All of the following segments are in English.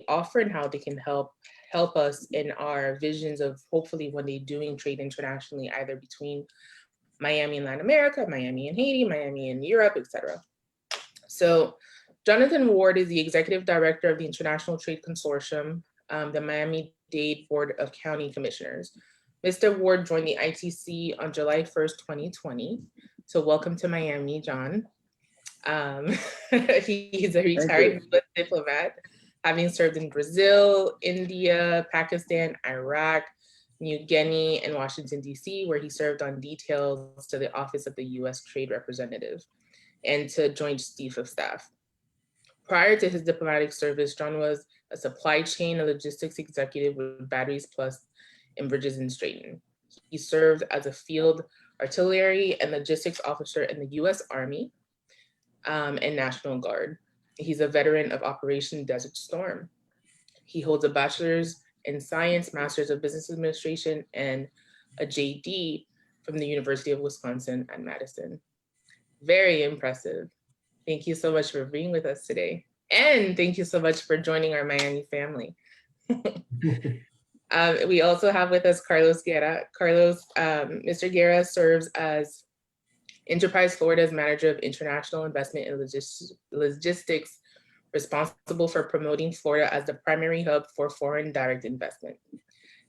offer and how they can help us in our visions of hopefully one day doing trade internationally, either between Miami and Latin America, Miami and Haiti, Miami and Europe, etc. So Jonathan Ward is the Executive Director of the International Trade Consortium, the Miami-Dade Board of County Commissioners. Mr. Ward joined the ITC on July 1st, 2020. So welcome to Miami, John. He's a retired US diplomat, having served in Brazil, India, Pakistan, Iraq, New Guinea, and Washington, D.C., where he served on details to the Office of the U.S. Trade Representative and to Joint Chief of Staff. Prior to his diplomatic service, John was a supply chain and logistics executive with Batteries Plus in Bridges and Stratton. He served as a field artillery and logistics officer in the U.S. Army and National Guard. He's a veteran of Operation Desert Storm. He holds a bachelor's in science, master's of business administration, and a JD from the University of Wisconsin at Madison. Very impressive. Thank you so much for being with us today. And thank you so much for joining our Miami family. We also have with us Carlos Guerra. Mr. Guerra serves as Enterprise Florida's Manager of International Investment and Logistics, responsible for promoting Florida as the primary hub for foreign direct investment.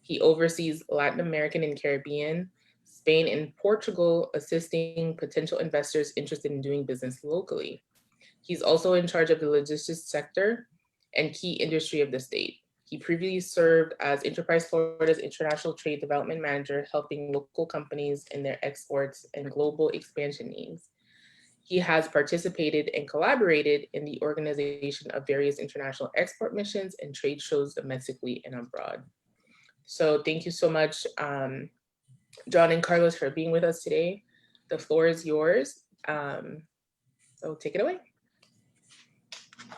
He oversees Latin American and Caribbean, Spain, and Portugal, assisting potential investors interested in doing business locally. He's also in charge of the logistics sector and key industry of the state. He previously served as Enterprise Florida's International Trade Development Manager, helping local companies in their exports and global expansion needs. He has participated and collaborated in the organization of various international export missions and trade shows domestically and abroad. So thank you so much, John and Carlos, for being with us today. The floor is yours. So take it away.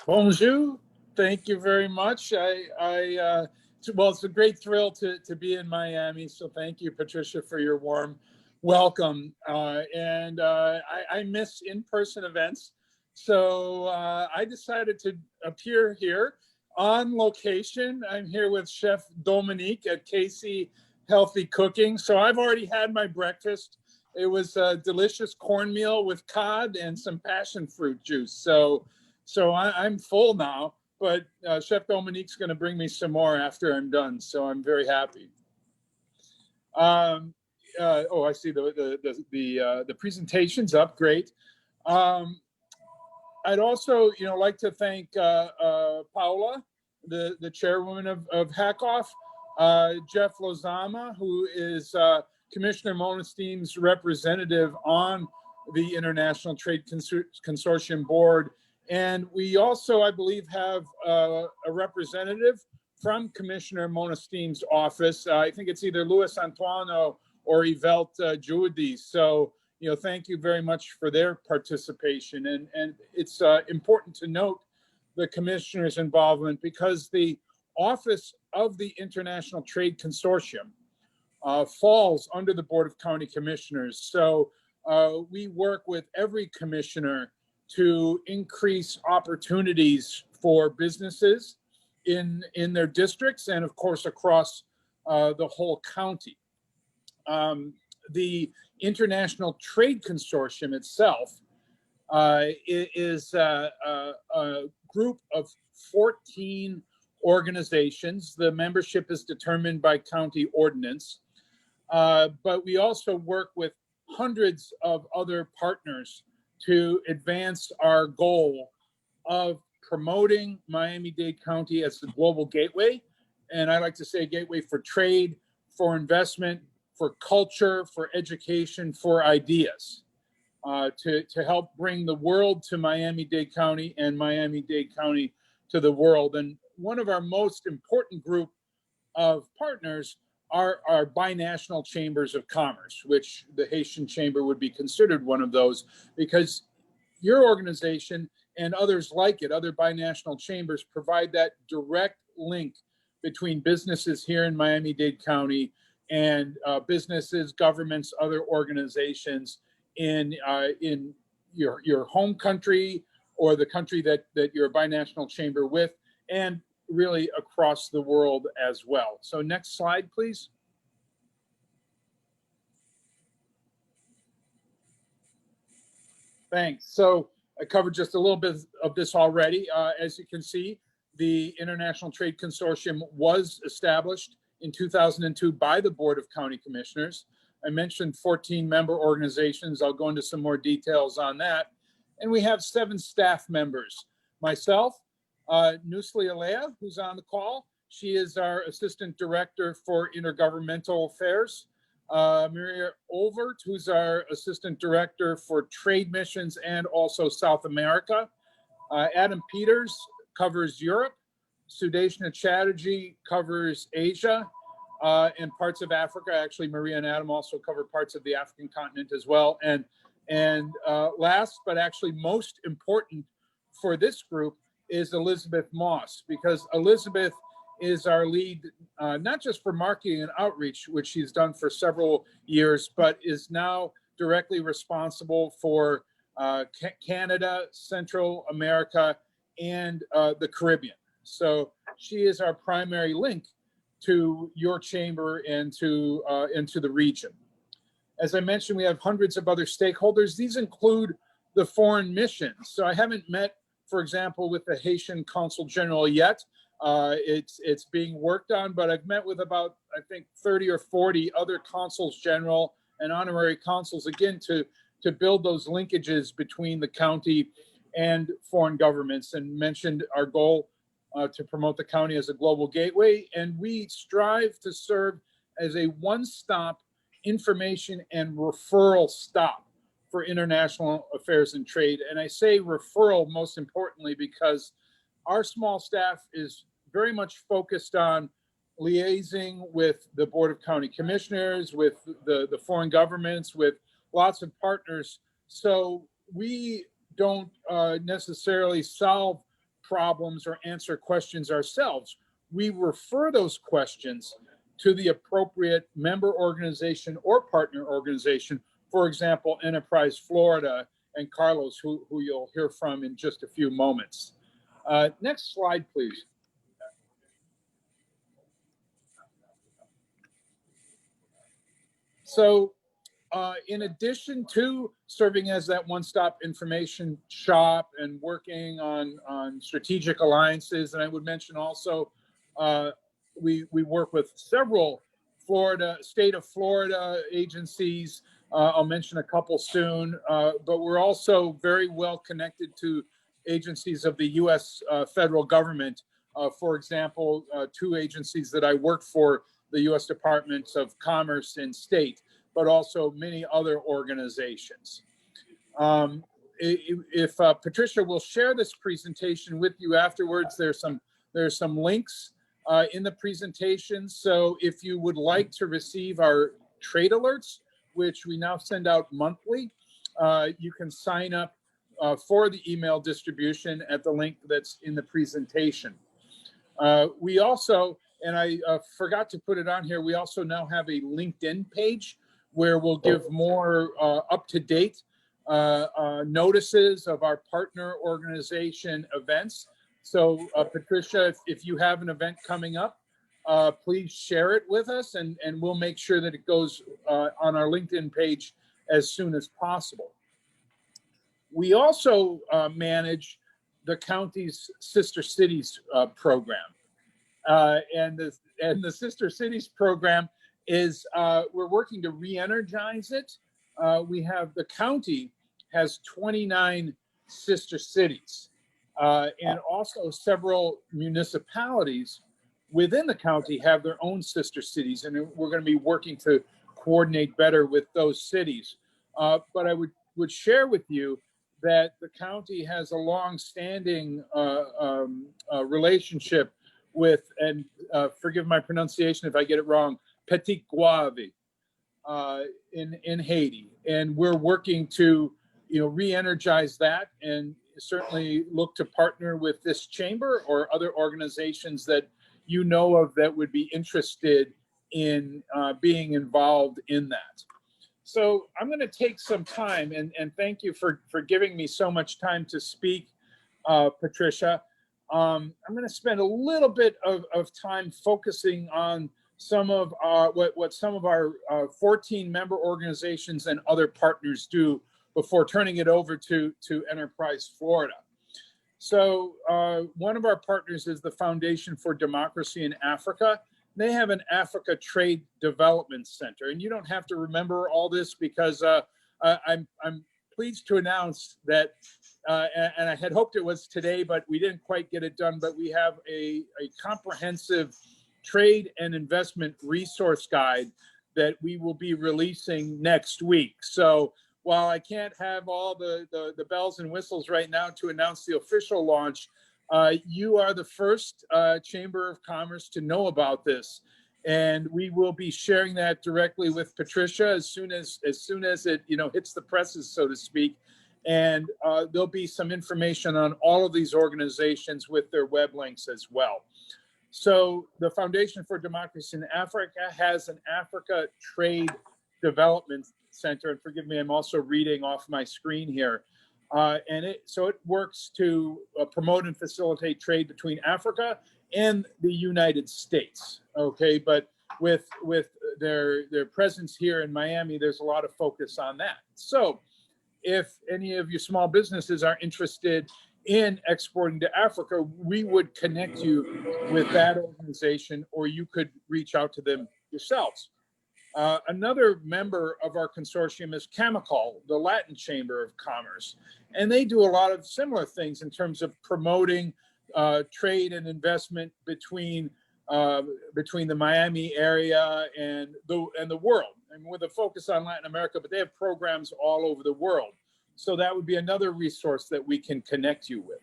Bonjour. Thank you very much. Well, it's a great thrill to be in Miami. So thank you, Patricia, for your warm welcome. I miss in-person events. So I decided to appear here on location. I'm here with Chef Dominique at KC Healthy Cooking. So I've already had my breakfast. It was a delicious cornmeal with cod and some passion fruit juice. So I'm full now, but Chef Dominique's going to bring me some more after I'm done. So I'm very happy. I see the presentation's up. Great. I'd also, like to thank Paula, the chairwoman of HACOF, Jeff Lozama, who is Commissioner Monestein's representative on the International Trade Consortium board. And we also, I believe, have a representative from Commissioner Monestein's office. I think it's either Luis Antuano or Yvette Judy. So, thank you very much for their participation. And it's important to note the commissioner's involvement because the Office of the International Trade Consortium falls under the Board of County Commissioners. So we work with every commissioner to increase opportunities for businesses in their districts and, of course, across the whole county. The International Trade Consortium itself is a group of 14 organizations. The membership is determined by county ordinance, but we also work with hundreds of other partners to advance our goal of promoting Miami-Dade County as the global gateway. And I like to say gateway for trade, for investment, for culture, for education, for ideas, to help bring the world to Miami-Dade County and Miami-Dade County to the world. And one of our most important group of partners are our BiNational Chambers of Commerce, which the Haitian Chamber would be considered one of those, because your organization and others like it, other BiNational Chambers, provide that direct link between businesses here in Miami-Dade County and businesses, governments, other organizations in your home country or the country that you're a BiNational Chamber with, and really across the world as well. So next slide, please. Thanks. So I covered just a little bit of this already. As you can see, the International Trade Consortium was established in 2002 by the Board of County Commissioners. I mentioned 14 member organizations. I'll go into some more details on that. And we have 7 staff members. Myself, Nusli Alea, who's on the call. She is our Assistant Director for Intergovernmental Affairs. Maria Olvert, who's our Assistant Director for Trade Missions and also South America. Adam Peters covers Europe. Sudeshna Chatterjee covers Asia and parts of Africa. Actually, Maria and Adam also cover parts of the African continent as well. And last, but actually most important for this group is Elizabeth Moss, because Elizabeth is our lead, not just for marketing and outreach, which she's done for several years, but is now directly responsible for Canada, Central America, and the Caribbean. So she is our primary link to your chamber and to the region. As I mentioned, we have hundreds of other stakeholders. These include the foreign missions. So I haven't met, for example, with the Haitian Consul General yet. It's being worked on, but I've met with about, I think, 30 or 40 other consuls general and honorary consuls, again, to build those linkages between the county and foreign governments, and mentioned our goal to promote the county as a global gateway. And we strive to serve as a one-stop information and referral stop for international affairs and trade. And I say referral most importantly because our small staff is very much focused on liaising with the Board of County Commissioners, with the foreign governments, with lots of partners. So we don't necessarily solve problems or answer questions ourselves. We refer those questions to the appropriate member organization or partner organization. For example, Enterprise Florida and Carlos, who you'll hear from in just a few moments. Next slide, please. So in addition to serving as that one-stop information shop and working on strategic alliances, and I would mention also we work with several state of Florida agencies. I'll mention a couple soon, but we're also very well connected to agencies of the U.S. Federal government. For example, 2 agencies that I work for, the U.S. Departments of Commerce and State, but also many other organizations. If Patricia will share this presentation with you afterwards, there's some links in the presentation. So if you would like to receive our trade alerts, which we now send out monthly, you can sign up for the email distribution at the link that's in the presentation. We also, and I forgot to put it on here, we also now have a LinkedIn page where we'll give more up-to-date notices of our partner organization events. So Patricia, if you have an event coming up, please share it with us, and we'll make sure that it goes on our LinkedIn page as soon as possible. We also manage the county's Sister Cities program. And the Sister Cities program is, we're working to re-energize it. The county has 29 sister cities, and also several municipalities within the county have their own sister cities, and we're going to be working to coordinate better with those cities. But I would share with you that the county has a long-standing relationship with, and forgive my pronunciation if I get it wrong, Petit Guave in Haiti. And we're working to re-energize that, and certainly look to partner with this chamber or other organizations that you know of that would be interested in being involved in that. So I'm going to take some time, and thank you for giving me so much time to speak, Patricia. I'm going to spend a little bit of time focusing on some of what some of our 14 member organizations and other partners do before turning it over to Enterprise Florida. So one of our partners is the Foundation for Democracy in Africa. They have an Africa Trade Development Center, and you don't have to remember all this because I'm pleased to announce that, and I had hoped it was today, but we didn't quite get it done, but we have a comprehensive trade and investment resource guide that we will be releasing next week. So while I can't have all the bells and whistles right now to announce the official launch, you are the first Chamber of Commerce to know about this. And we will be sharing that directly with Patricia as soon as it hits the presses, so to speak. And there'll be some information on all of these organizations with their web links as well. So the Foundation for Democracy in Africa has an Africa Trade Development Center. And forgive me, I'm also reading off my screen here. So it works to promote and facilitate trade between Africa and the United States. Okay, but with their presence here in Miami, there's a lot of focus on that. So if any of you small businesses are interested in exporting to Africa, we would connect you with that organization, or you could reach out to them yourselves. Another member of our consortium is CAMICOL, the Latin Chamber of Commerce, and they do a lot of similar things in terms of promoting trade and investment between the Miami area and the world, and with a focus on Latin America, but they have programs all over the world. So that would be another resource that we can connect you with.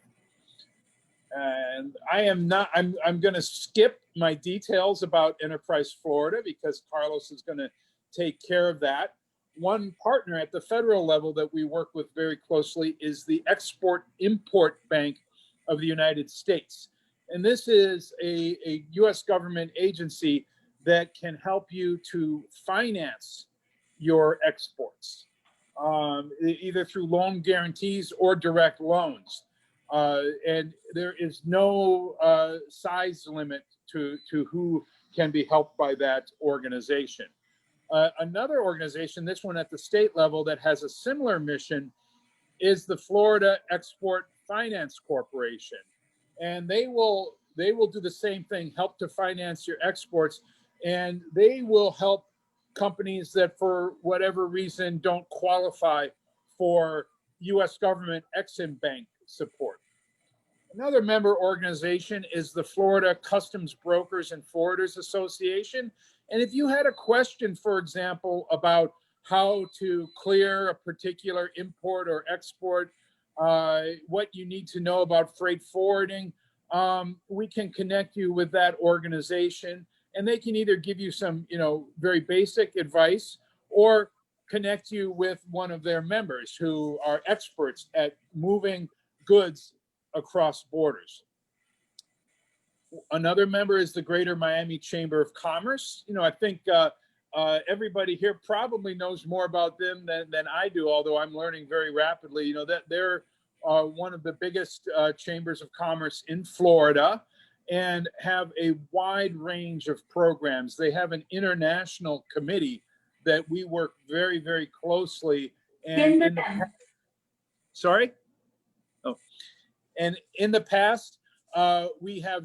And I'm going to skip my details about Enterprise Florida because Carlos is going to take care of that. One partner at the federal level that we work with very closely is the Export-Import Bank of the United States. And this is a US government agency that can help you to finance your exports, either through loan guarantees or direct loans. And there is no size limit to who can be helped by that organization. Another organization, this one at the state level, that has a similar mission is the Florida Export Finance Corporation. And they will do the same thing, help to finance your exports, and they will help companies that for whatever reason don't qualify for US government Exim Bank support. Another member organization is the Florida Customs Brokers and Forwarders Association. And if you had a question, for example, about how to clear a particular import or export, what you need to know about freight forwarding, we can connect you with that organization, and they can either give you some, very basic advice or connect you with one of their members who are experts at moving goods across borders. Another member is the Greater Miami Chamber of Commerce. I think everybody here probably knows more about them than I do, although I'm learning very rapidly, that they're one of the biggest chambers of commerce in Florida and have a wide range of programs. They have an international committee that we work very, very closely. And sorry? Oh. And in the past, we have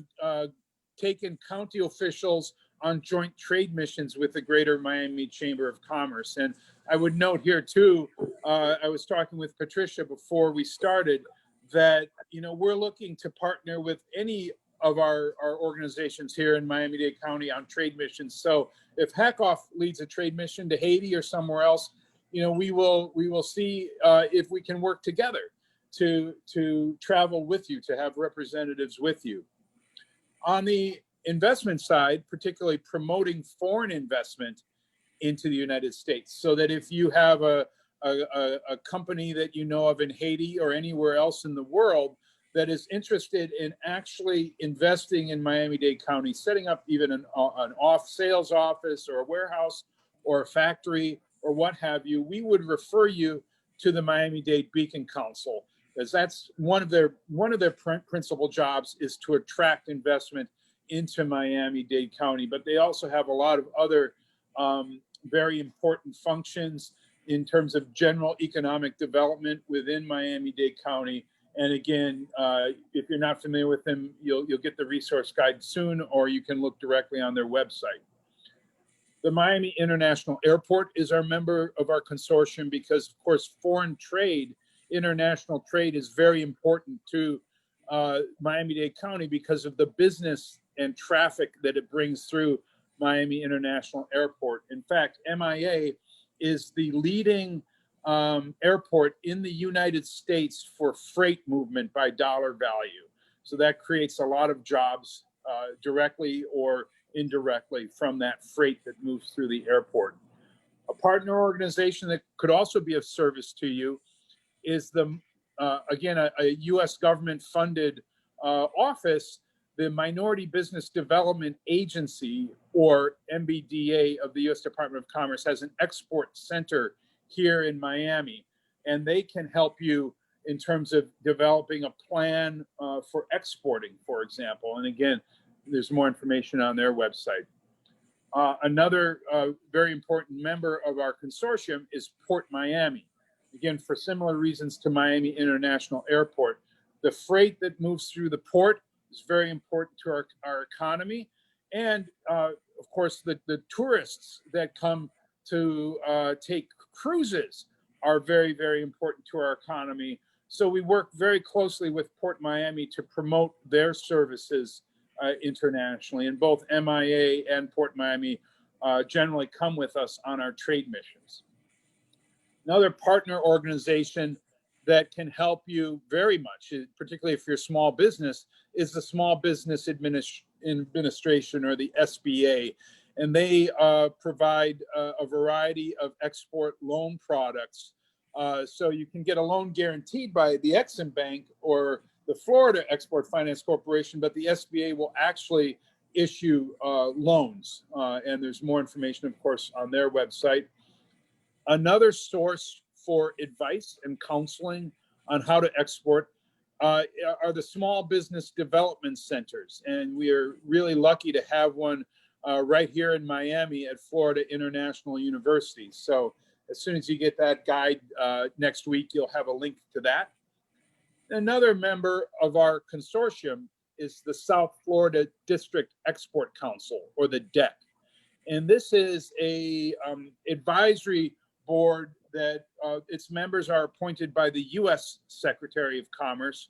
taken county officials on joint trade missions with the Greater Miami Chamber of Commerce. And I would note here too, I was talking with Patricia before we started that, we're looking to partner with any of our organizations here in Miami-Dade County on trade missions. So if Hackoff leads a trade mission to Haiti or somewhere else, we will see if we can work together to travel with you, to have representatives with you. On the investment side, particularly promoting foreign investment into the United States, so that if you have a company that you know of in Haiti or anywhere else in the world that is interested in actually investing in Miami-Dade County, setting up even an sales office or a warehouse or a factory or what have you, we would refer you to the Miami-Dade Beacon Council. because that's one of their principal jobs is to attract investment into Miami-Dade County. But they also have a lot of other very important functions in terms of general economic development within Miami-Dade County. And again, if you're not familiar with them, you'll get the resource guide soon, or you can look directly on their website. The Miami International Airport is our member of our consortium because, of course, foreign trade, international trade is very important to Miami-Dade County because of the business and traffic that it brings through Miami International Airport. In fact, MIA is the leading airport in the United States for freight movement by dollar value. So that creates a lot of jobs directly or indirectly from that freight that moves through the airport. A partner organization that could also be of service to you is again, a U.S. government funded office, the Minority Business Development Agency, or MBDA, of the U.S. Department of Commerce, has an export center here in Miami, and they can help you in terms of developing a plan for exporting, for example. And again, there's more information on their website. Another very important member of our consortium is Port Miami. Again, for similar reasons to Miami International Airport, the freight that moves through the port is very important to our economy. And of course, the tourists that come to take cruises are very, very important to our economy. So we work very closely with Port Miami to promote their services internationally. And both MIA and Port Miami generally come with us on our trade missions. Another partner organization that can help you very much, particularly if you're a small business, is the Small Business Administration, or the SBA. And they provide a variety of export loan products. So you can get a loan guaranteed by the Exim Bank or the Florida Export Finance Corporation, but the SBA will actually issue loans. And there's more information, of course, on their website. Another source for advice and counseling on how to export are the small business development centers. And we are really lucky to have one right here in Miami at Florida International University. So as soon as you get that guide next week, you'll have a link to that. Another member of our consortium is the South Florida District Export Council, or the DEC. And this is a advisory board that its members are appointed by the U.S. Secretary of Commerce,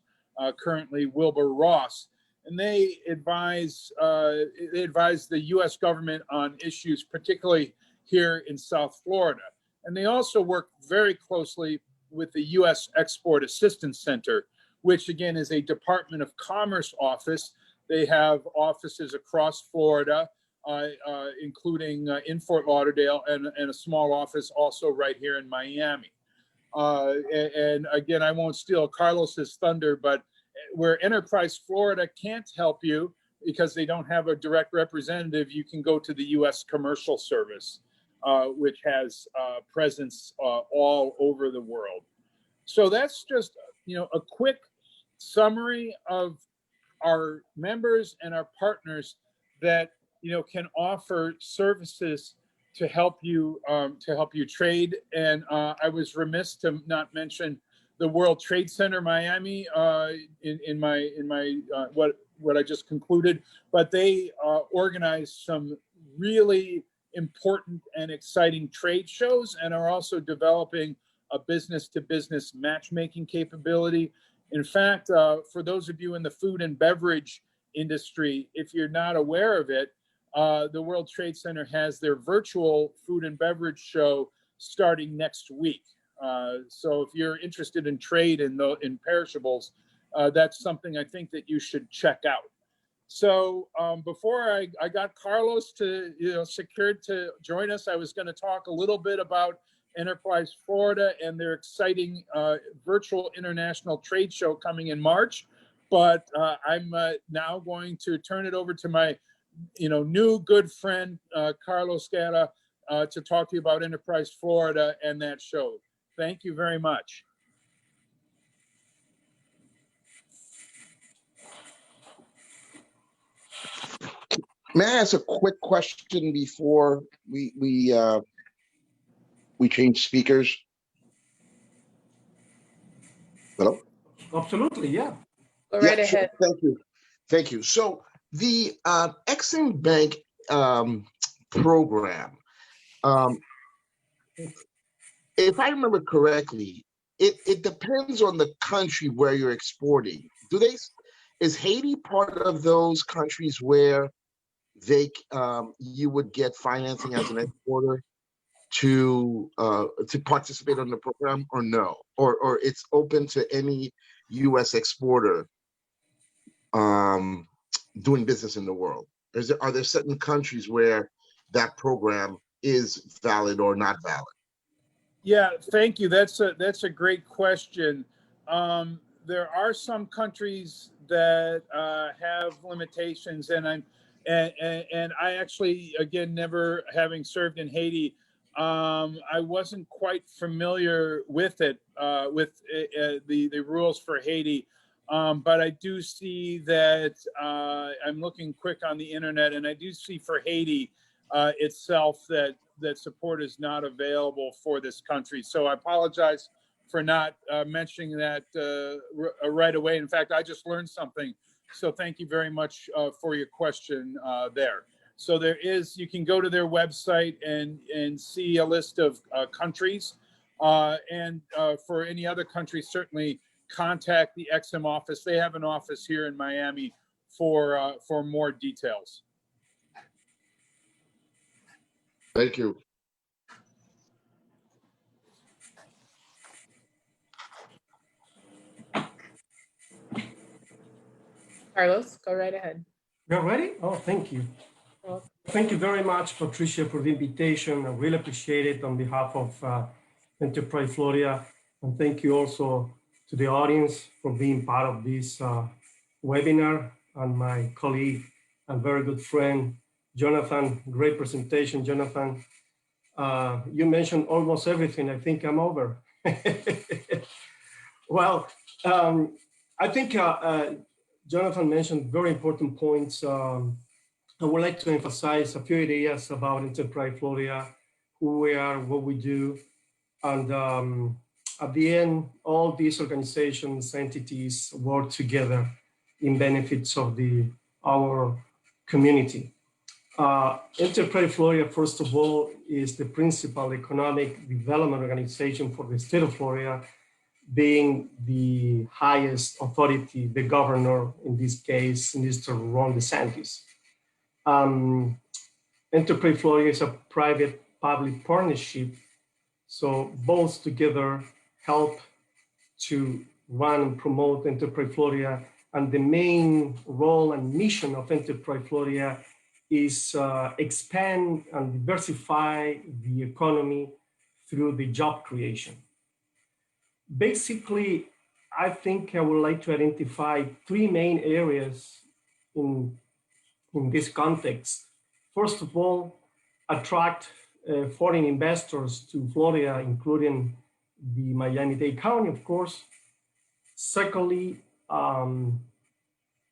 currently Wilbur Ross, and they advise the U.S. government on issues, particularly here in South Florida. And they also work very closely with the U.S. Export Assistance Center, which again is a Department of Commerce office. They have offices across Florida, including in Fort Lauderdale, and a small office also right here in Miami. And again, I won't steal Carlos's thunder, but where Enterprise Florida can't help you because they don't have a direct representative, you can go to the U.S. Commercial Service, which has presence all over the world. So that's just, a quick summary of our members and our partners that can offer services to help you trade. And I was remiss to not mention the World Trade Center Miami in my what I just concluded, but they organize some really important and exciting trade shows and are also developing a business-to-business matchmaking capability. In fact, for those of you in the food and beverage industry, if you're not aware of it, the World Trade Center has their virtual food and beverage show starting next week. So if you're interested in trade in perishables, that's something I think that you should check out. So before I got Carlos secured to join us, I was going to talk a little bit about Enterprise Florida and their exciting virtual international trade show coming in March. But I'm now going to turn it over to my new good friend, Carlos Guerra, to talk to you about Enterprise Florida and that show. Thank you very much. May I ask a quick question before we change speakers? Hello? Absolutely, yeah. Go Yeah, right sure. ahead. Thank you. Thank you. So the Exim Bank program, um, if I remember correctly, it depends on the country where you're exporting. Is Haiti part of those countries where you would get financing as an exporter to participate on the program, or no? Or it's open to any US exporter um, doing business in the world? Are there certain countries where that program is valid or not valid? Yeah, thank you. That's a great question. There are some countries that have limitations, and I actually, again, never having served in Haiti, I wasn't quite familiar with it, with the rules for Haiti. But I do see that I'm looking quick on the internet, and I do see for Haiti itself that support is not available for this country. So I apologize for not mentioning that right away. In fact, I just learned something. So thank you very much for your question there. So you can go to their website and see a list of countries. And for any other country, certainly contact the Exim office. They have an office here in Miami for more details. Thank you. Carlos, go right ahead. You're ready? Oh, thank you. Well, Thank you very much, Patricia, for the invitation. I really appreciate it on behalf of Enterprise Florida. And thank you also to the audience for being part of this webinar, and my colleague and very good friend, Jonathan. Great presentation, Jonathan. You mentioned almost everything. I think I'm over. Well, I think Jonathan mentioned very important points. I would like to emphasize a few ideas about Enterprise Florida, who we are, what we do. And at the end, all these organizations, entities work together in benefits of our community. Enterprise Florida, first of all, is the principal economic development organization for the state of Florida, being the highest authority, the governor, in this case, Mr. Ron DeSantis. Enterprise Florida is a private-public partnership, so both together help to run and promote Enterprise Florida. And the main role and mission of Enterprise Florida is expand and diversify the economy through the job creation. Basically, I think I would like to identify three main areas in this context. First of all, attract foreign investors to Florida, including the Miami-Dade County, of course. Secondly,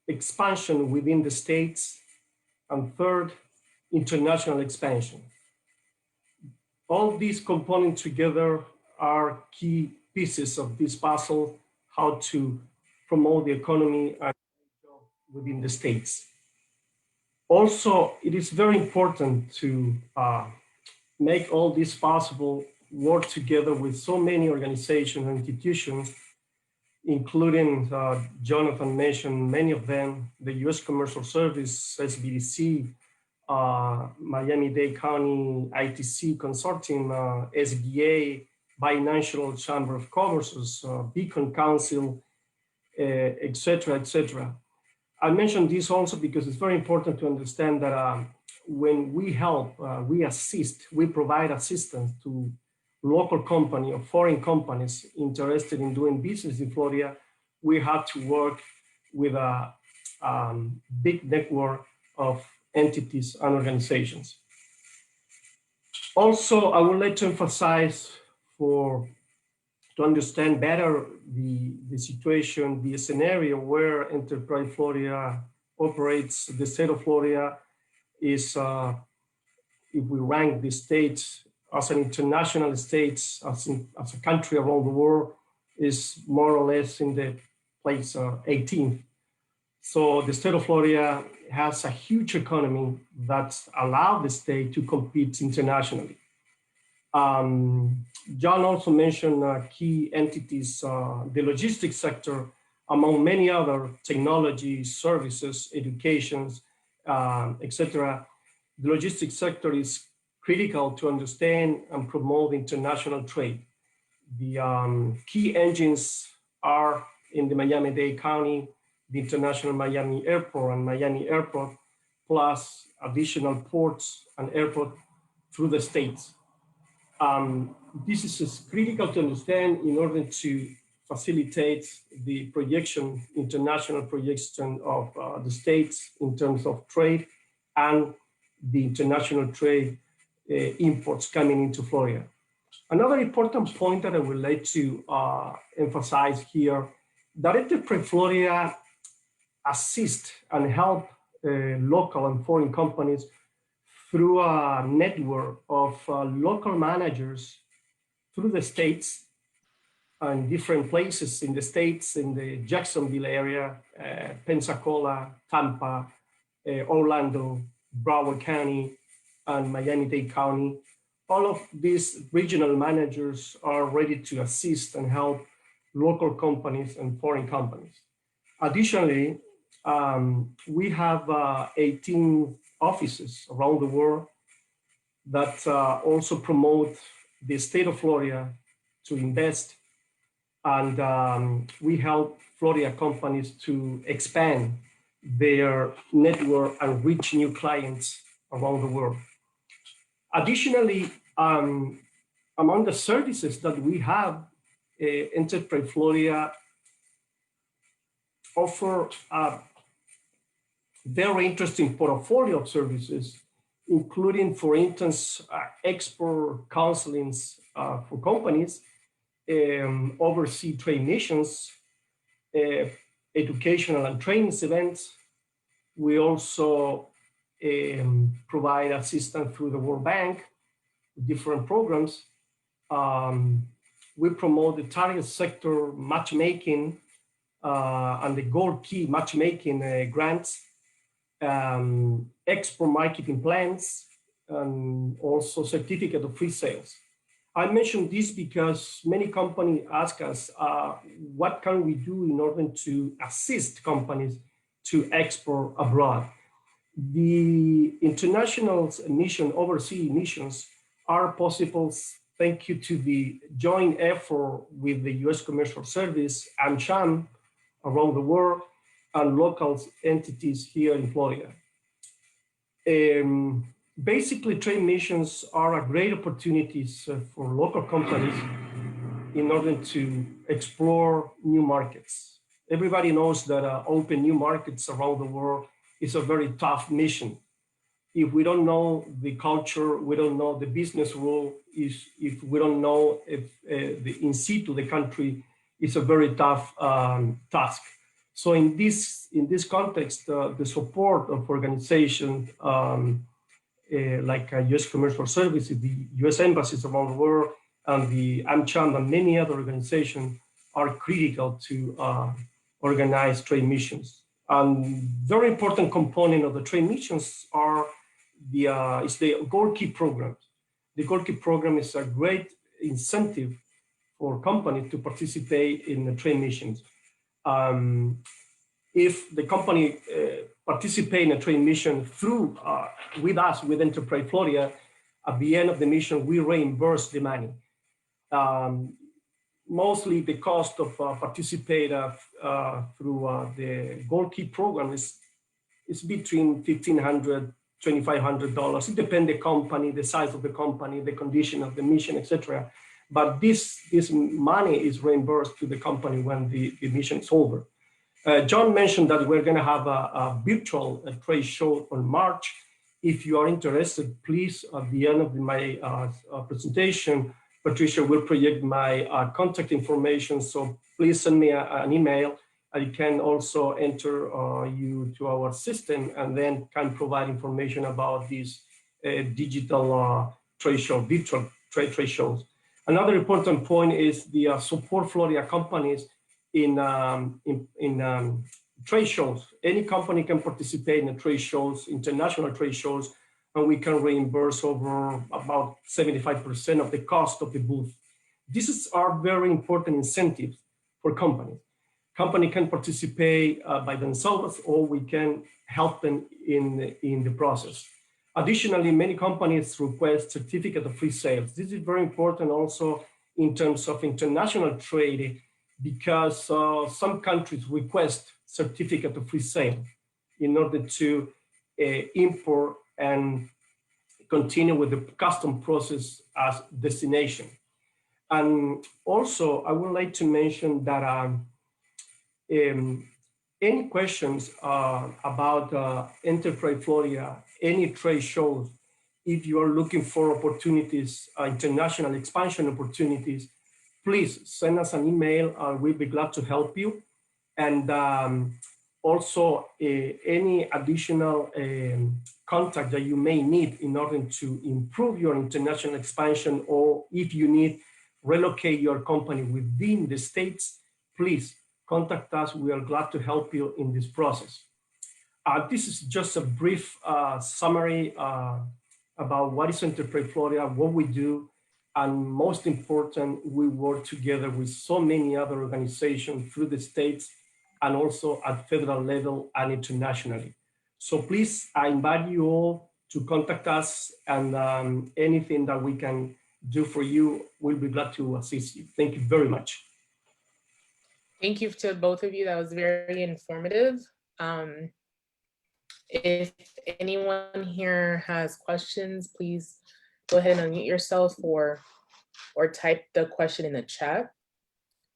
expansion within the states. And third, international expansion. All these components together are key pieces of this puzzle, how to promote the economy and within the states. Also, it is very important to make all this possible, work together with so many organizations and institutions, including Jonathan mentioned many of them, the U.S. Commercial Service, SBDC, Miami-Dade County ITC Consortium, SBA, BiNational Chambers of Commerce, Beacon Council, et cetera, et cetera. I mentioned this also because it's very important to understand that when we help, we assist, we provide assistance to local company or foreign companies interested in doing business in Florida, we have to work with a big network of entities and organizations. Also, I would like to emphasize to understand better the situation, the scenario where Enterprise Florida operates, the state of Florida is, if we rank the states as an international states, as a country around the world, is more or less in the place 18th. So the state of Florida has a huge economy that allowed the state to compete internationally. John also mentioned key entities, the logistics sector, among many other technology, services, educations, etc. The logistics sector is critical to understand and promote international trade. The key engines are in the Miami-Dade County, the International Miami Airport and Miami Airport, plus additional ports and airport through the states. This is critical to understand in order to facilitate the projection, international projection of the states in terms of trade and the international trade imports coming into Florida. Another important point that I would like to emphasize here, that Enterprise Florida assist and help local and foreign companies through a network of local managers through the states and different places in the states, in the Jacksonville area, Pensacola, Tampa, Orlando, Broward County, and Miami-Dade County. All of these regional managers are ready to assist and help local companies and foreign companies. Additionally, we have 18 offices around the world that also promote the state of Florida to invest, and we help Florida companies to expand their network and reach new clients around the world. Additionally, among the services that we have, Enterprise Florida offer a very interesting portfolio of services, including, for instance, export counselings for companies, overseas trade missions, educational and training events. We also provide assistance through the World Bank, different programs. We promote the target sector matchmaking and the gold key matchmaking grants, export marketing plans, and also certificate of free sales. I mentioned this because many companies ask us, what can we do in order to assist companies to export abroad? The international mission, overseas missions, are possible thanks to the joint effort with the U.S. Commercial Service and CHAM around the world and local entities here in Florida. Basically, trade missions are a great opportunities for local companies in order to explore new markets. Everybody knows that open new markets around the world is a very tough mission. If we don't know the culture, we don't know the business rule, if we don't know if the in situ the country, is a very tough task. So in this context, the support of organizations like U.S. Commercial Service, the U.S. embassies around the world, and the AmCham and many other organizations are critical to organize trade missions. And very important component of the trade missions are is the Gold Key program. The Gold Key program is a great incentive for companies to participate in the trade missions. If the company participate in a trade mission through with us, with Enterprise Florida, at the end of the mission, we reimburse the money. Mostly the cost of participate through the Gold Key program is between $1,500, $2,500. It depends the company, the size of the company, the condition of the mission, etc. But this money is reimbursed to the company when the mission is over. John mentioned that we're going to have a virtual trade show on March. If you are interested, please, at the end of my presentation, Patricia will project my contact information. So please send me an email, I can also enter you to our system and then can provide information about these digital trade show, virtual trade shows. Another important point is the support Florida companies in trade shows. Any company can participate in the trade shows, international trade shows, and we can reimburse over about 75% of the cost of the booth. These are very important incentives for companies. Company can participate by themselves, or we can help them in the process. Additionally, many companies request certificate of free sales. This is very important also in terms of international trade, because some countries request certificate of free sale in order to import and continue with the custom process as destination. And also, I would like to mention that any questions about Enterprise Florida, any trade shows, if you are looking for opportunities, international expansion opportunities, please send us an email. We'll be glad to help you. And also any additional contact that you may need in order to improve your international expansion, or if you need relocate your company within the States, please contact us. We are glad to help you in this process. This is just a brief summary about what is Enterprise Florida, what we do, and most important, we work together with so many other organizations through the states and also at federal level and internationally. So please, I invite you all to contact us, and anything that we can do for you, we'll be glad to assist you. Thank you very much. Thank you to both of you. That was very informative. If anyone here has questions, please go ahead and unmute yourself or type the question in the chat.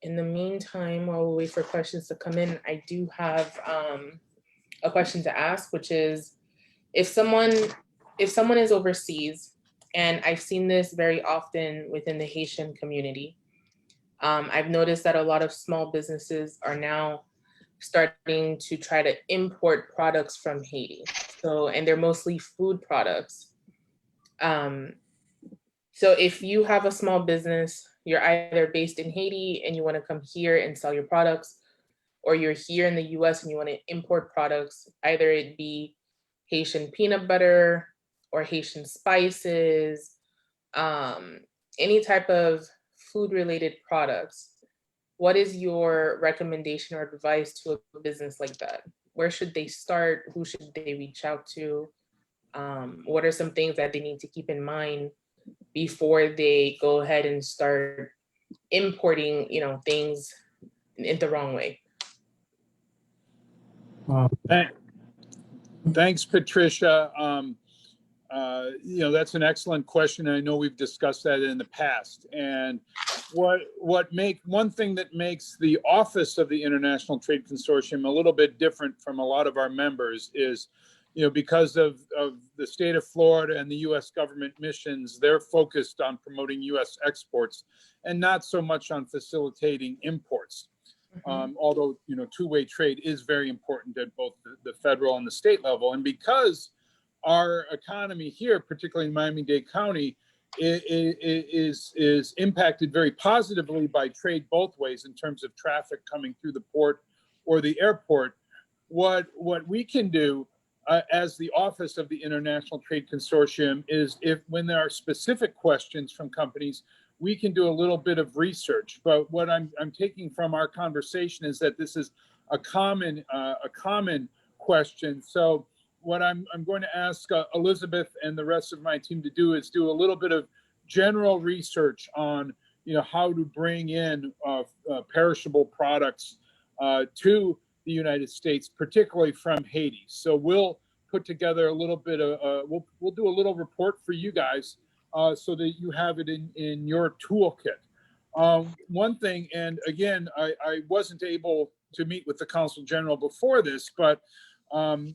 In the meantime, while we wait for questions to come in, I do have a question to ask, which is, if someone is overseas, and I've seen this very often within the Haitian community, I've noticed that a lot of small businesses are now starting to try to import products from Haiti. So, and they're mostly food products. So if you have a small business, you're either based in Haiti and you want to come here and sell your products, or you're here in the US and you want to import products, either it be Haitian peanut butter or Haitian spices, any type of food related products. What is your recommendation or advice to a business like that? Where should they start? Who should they reach out to? What are some things that they need to keep in mind before they go ahead and start importing, things in the wrong way? Thanks, Patricia. That's an excellent question. And I know we've discussed that in the past. And one thing that makes the office of the International Trade Consortium a little bit different from a lot of our members is, because of the state of Florida and the U.S. government missions, they're focused on promoting U.S. exports and not so much on facilitating imports. Although, two-way trade is very important at both the federal and the state level. And because our economy here, particularly in Miami-Dade County, is impacted very positively by trade both ways in terms of traffic coming through the port or the airport, what we can do as the office of the International Trade Consortium is, when there are specific questions from companies, we can do a little bit of research. But what I'm taking from our conversation is that this is a common question. So what I'm going to ask Elizabeth and the rest of my team to do is do a little bit of general research on, how to bring in perishable products to the United States, particularly from Haiti. So we'll put together a little bit of, we'll do a little report for you guys so that you have it in your toolkit. One thing, and again, I wasn't able to meet with the Consul General before this, but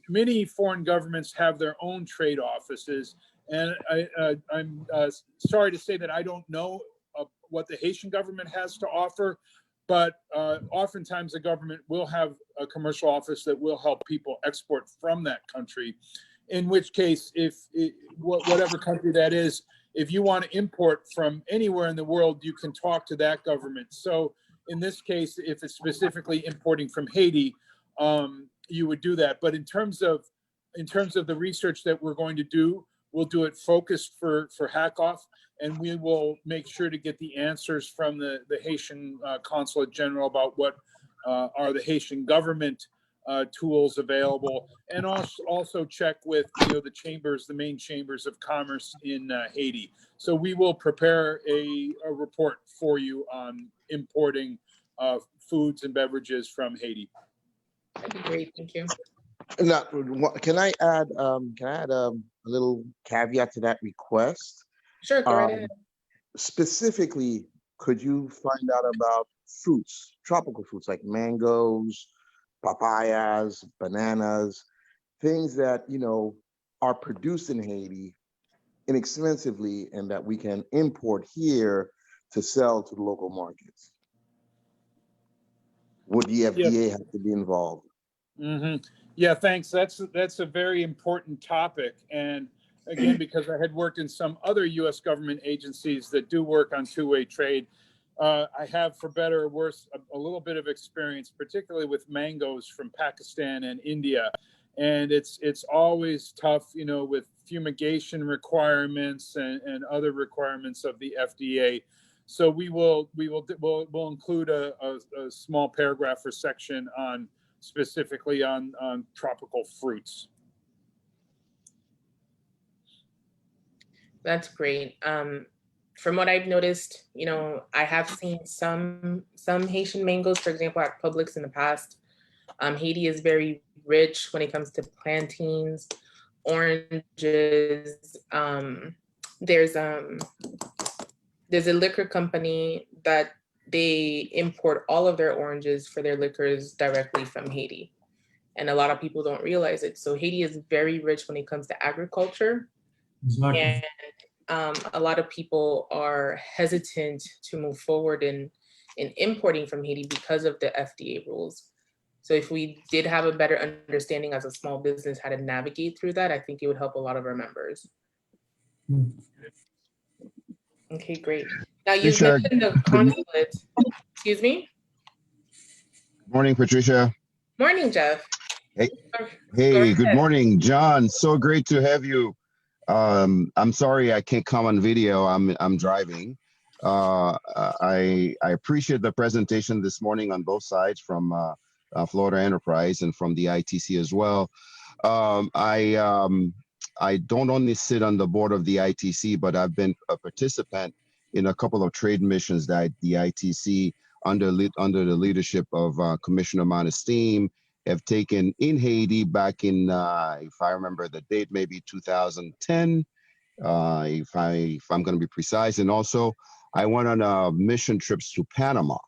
many foreign governments have their own trade offices. And I'm sorry to say that I don't know what the Haitian government has to offer, but oftentimes the government will have a commercial office that will help people export from that country, in which case, whatever country that is, if you want to import from anywhere in the world, you can talk to that government. So in this case, if it's specifically importing from Haiti, you would do that. But in terms of the research that we're going to do, we'll do it focused for HACOF, and we will make sure to get the answers from the Haitian Consulate General about what are the Haitian government tools available, and also check with the chambers, the main chambers of commerce in Haiti. So we will prepare a report for you on importing foods and beverages from Haiti. That'd be great. Thank you. Now, can I add a little caveat to that request? Sure, go right ahead. Specifically, could you find out about fruits, tropical fruits like mangoes, papayas, bananas, things that are produced in Haiti inexpensively and that we can import here to sell to the local markets? Would the FDA have to be involved? Mm-hmm. Yeah, thanks. That's a very important topic. And again, because I had worked in some other U.S. government agencies that do work on two-way trade, I have, for better or worse, a little bit of experience, particularly with mangoes from Pakistan and India. And it's always tough, with fumigation requirements and other requirements of the FDA. So we'll include a small paragraph or section specifically on tropical fruits. That's great. From what I've noticed, I have seen some Haitian mangoes, for example, at Publix in the past. Haiti is very rich when it comes to plantains, oranges. There's a liquor company that they import all of their oranges for their liquors directly from Haiti. And a lot of people don't realize it. So Haiti is very rich when it comes to agriculture. Exactly. And a lot of people are hesitant to move forward in importing from Haiti because of the FDA rules. So if we did have a better understanding as a small business how to navigate through that, I think it would help a lot of our members. Okay, great. Now you mentioned the consulate. Excuse me? Morning, Patricia. Morning, Jeff. Hey, good morning, John. So great to have you. I'm sorry I can't come on video. I'm driving. I appreciate the presentation this morning on both sides from Florida Enterprise and from the ITC as well. I don't only sit on the board of the ITC, but I've been a participant in a couple of trade missions that the ITC, under the leadership of Commissioner Madison, have taken in Haiti back in, if I remember the date, maybe 2010, if I'm going to be precise. And also, I went on mission trips to Panama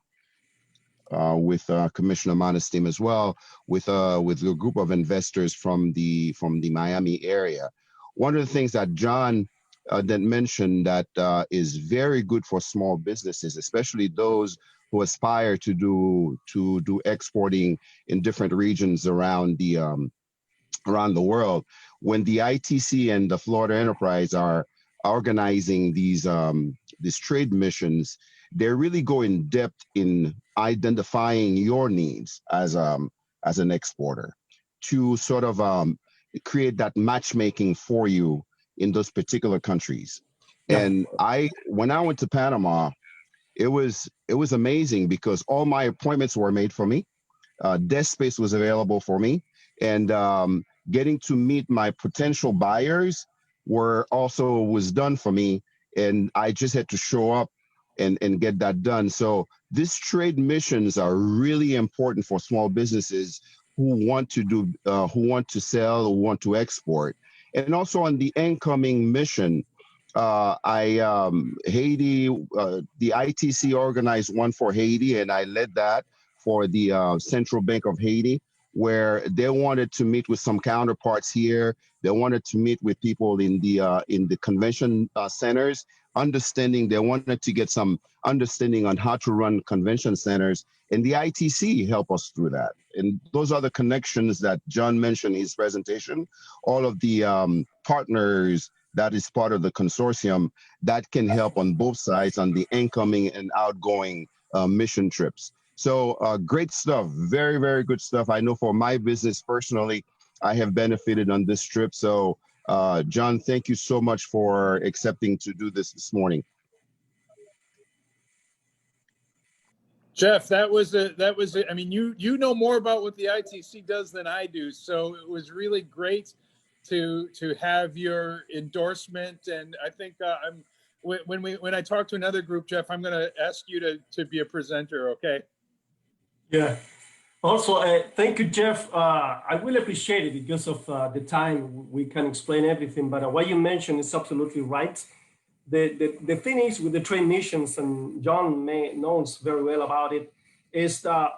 with Commissioner Madison as well, with a group of investors from the Miami area. One of the things that John that mentioned that is very good for small businesses, especially those who aspire to do exporting in different regions around the world. When the ITC and the Florida Enterprise are organizing these trade missions, they really go in depth in identifying your needs as an exporter to sort of create that matchmaking for you in those particular countries. Yeah. And when I went to Panama, it was amazing because all my appointments were made for me. Desk space was available for me, and getting to meet my potential buyers was done for me, and I just had to show up and get that done. So these trade missions are really important for small businesses who want to sell, who want to export. And also on the incoming mission, Haiti, the ITC organized one for Haiti, and I led that for the Central Bank of Haiti, where they wanted to meet with some counterparts here. They wanted to meet with people in the convention centers understanding. They wanted to get some understanding on how to run convention centers, and the ITC help us through that. And those are the connections that John mentioned in his presentation. All of the partners that is part of the consortium that can help on both sides on the incoming and outgoing mission trips. So great stuff, very, very good stuff. I know for my business personally, I have benefited on this trip. So John, thank you so much for accepting to do this morning. Jeff, I mean, you know more about what the ITC does than I do. So it was really great to have your endorsement. And I think when I talk to another group, Jeff, I'm going to ask you to be a presenter. Okay. Yeah. Also, thank you, Jeff. I will appreciate it because of the time. We can explain everything, but what you mentioned is absolutely right. The thing is with the trade missions, and John knows very well about it, is the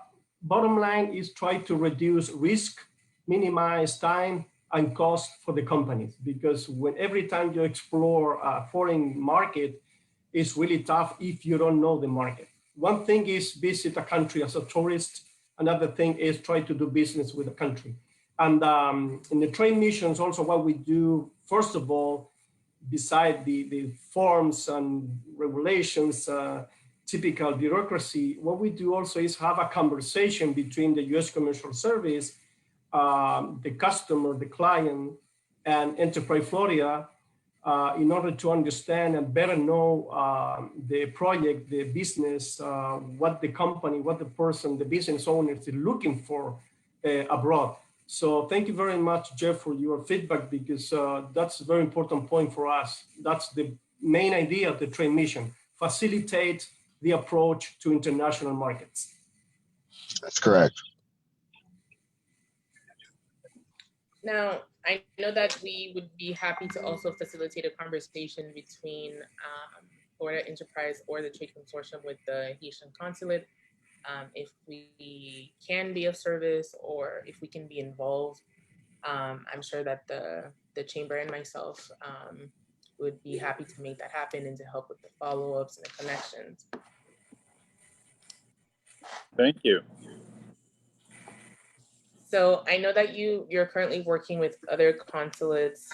bottom line is try to reduce risk, minimize time and cost for the companies. Because when every time you explore a foreign market, it's really tough if you don't know the market. One thing is visit a country as a tourist. Another thing is try to do business with the country. And in the trade missions, also what we do, first of all, beside the forms and regulations, typical bureaucracy, what we do also is have a conversation between the U.S. Commercial Service, the customer, the client, and Enterprise Florida in order to understand and better know the project, the business, what the company, what the person, the business owner is looking for abroad. So thank you very much, Jeff, for your feedback, because that's a very important point for us. That's the main idea of the trade mission, facilitate the approach to international markets. That's correct. Now, I know that we would be happy to also facilitate a conversation between Florida Enterprise or the Trade Consortium with the Haitian Consulate, if we can be of service or if we can be involved. I'm sure that the Chamber and myself would be happy to make that happen and to help with the follow-ups and the connections. Thank you. So I know that you're currently working with other consulates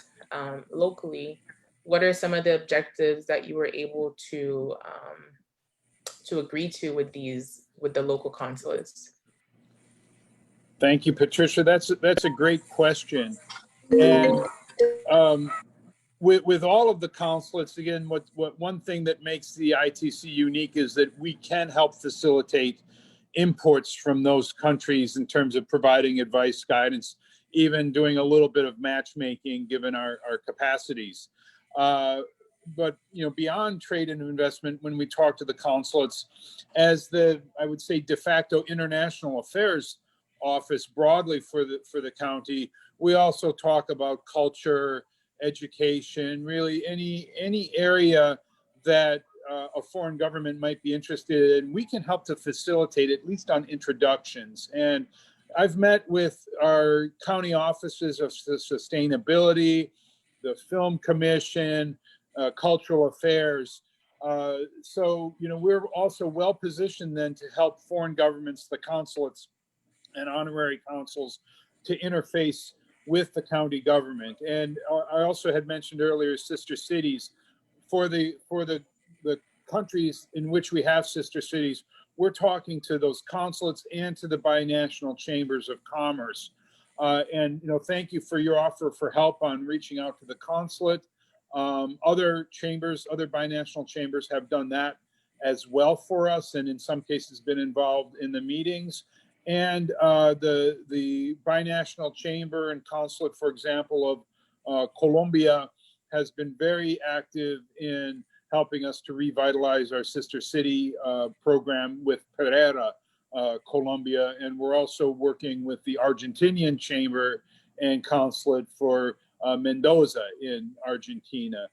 locally. What are some of the objectives that you were able to agree to with the local consulates? Thank you, Patricia. That's a great question. And with all of the consulates, again, what one thing that makes the ITC unique is that we can help facilitate imports from those countries in terms of providing advice, guidance, even doing a little bit of matchmaking given our capacities. But beyond trade and investment, when we talk to the consulates, as I would say de facto international affairs office broadly for the county, we also talk about culture, education, really any area that a foreign government might be interested in. We can help to facilitate, at least on introductions. And I've met with our county offices of sustainability, the Film Commission, Cultural Affairs. So we're also well positioned then to help foreign governments, the consulates and honorary consuls, to interface with the county government. And I also had mentioned earlier sister cities. For the countries in which we have sister cities, we're talking to those consulates and to the BiNational Chambers of Commerce. And thank you for your offer for help on reaching out to the consulate. Other chambers, other BiNational chambers have done that as well for us, and in some cases been involved in the meetings. And the BiNational Chamber and Consulate, for example, of Colombia, has been very active in helping us to revitalize our sister city program with Pereira, Colombia. And we're also working with the Argentinian Chamber and Consulate for Mendoza in Argentina.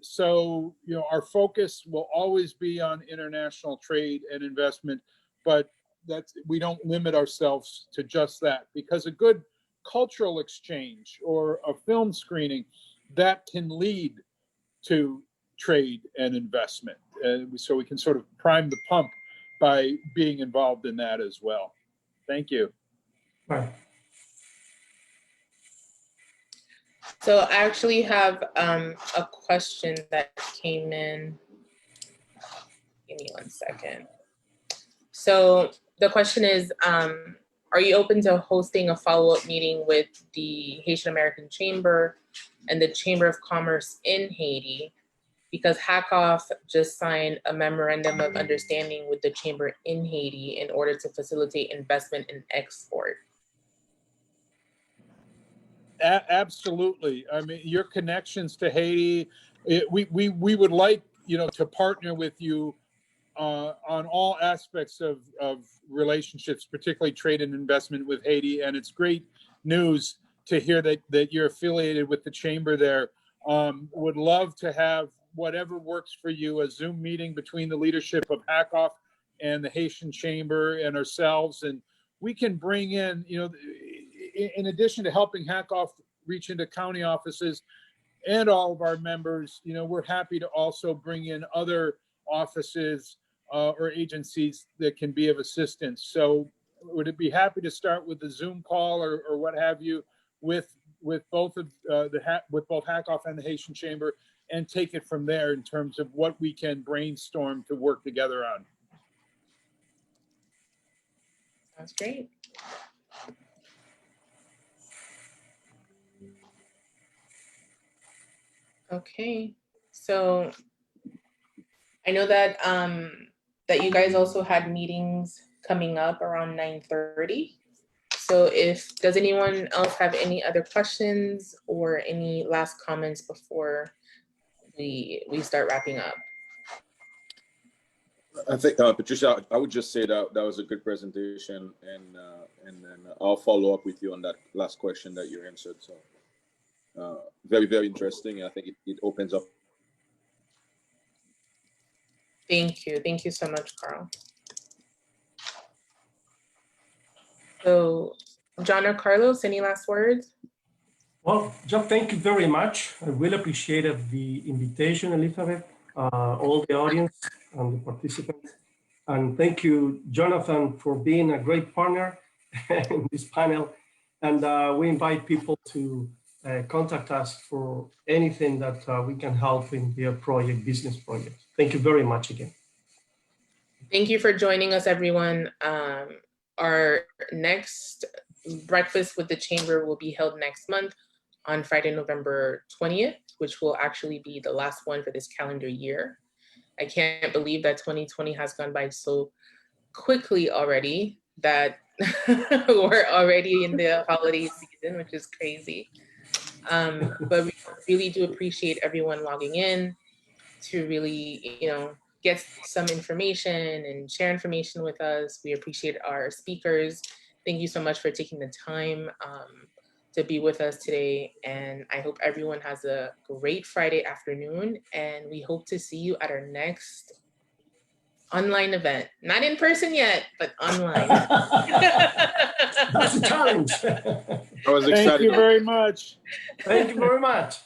So, our focus will always be on international trade and investment, but we don't limit ourselves to just that, because a good cultural exchange or a film screening that can lead to trade and investment. So we can sort of prime the pump by being involved in that as well. Thank you. Right. So I actually have a question that came in. Give me 1 second. So the question is, are you open to hosting a follow-up meeting with the Haitian American Chamber and the Chamber of Commerce in Haiti? Because HACOF just signed a memorandum of understanding with the chamber in Haiti in order to facilitate investment and export. Absolutely. I mean, your connections to Haiti, we would like, to partner with you on all aspects of relationships, particularly trade and investment with Haiti. And it's great news to hear that you're affiliated with the chamber there. Would love to have whatever works for you, a Zoom meeting between the leadership of HACOF and the Haitian Chamber and ourselves. And we can bring in, in addition to helping HACOF reach into county offices and all of our members, we're happy to also bring in other offices or agencies that can be of assistance. So would it be happy to start with the Zoom call or what have you with both of with both HACOF and the Haitian Chamber, and take it from there in terms of what we can brainstorm to work together on. Sounds great. Okay, so I know that that you guys also had meetings coming up around 9:30. So does anyone else have any other questions or any last comments before we start wrapping up? I think, Patricia, I would just say that that was a good presentation, and then I'll follow up with you on that last question that you answered. So very, very interesting. And I think it opens up. Thank you. Thank you so much, Carl. So John or Carlos, any last words? Well, John, thank you very much. I really appreciated the invitation, Elizabeth, all the audience and the participants. And thank you, Jonathan, for being a great partner in this panel. And we invite people to contact us for anything that we can help in their business project. Thank you very much again. Thank you for joining us, everyone. Our next breakfast with the chamber will be held next month on Friday, November 20th, which will actually be the last one for this calendar year. I can't believe that 2020 has gone by so quickly already, that we're already in the holiday season, which is crazy. But we really do appreciate everyone logging in to really, get some information and share information with us. We appreciate our speakers. Thank you so much for taking the time to be with us today. And I hope everyone has a great Friday afternoon. And we hope to see you at our next online event. Not in person yet, but online. That's a challenge. I was excited. Thank you very much. Thank you very much.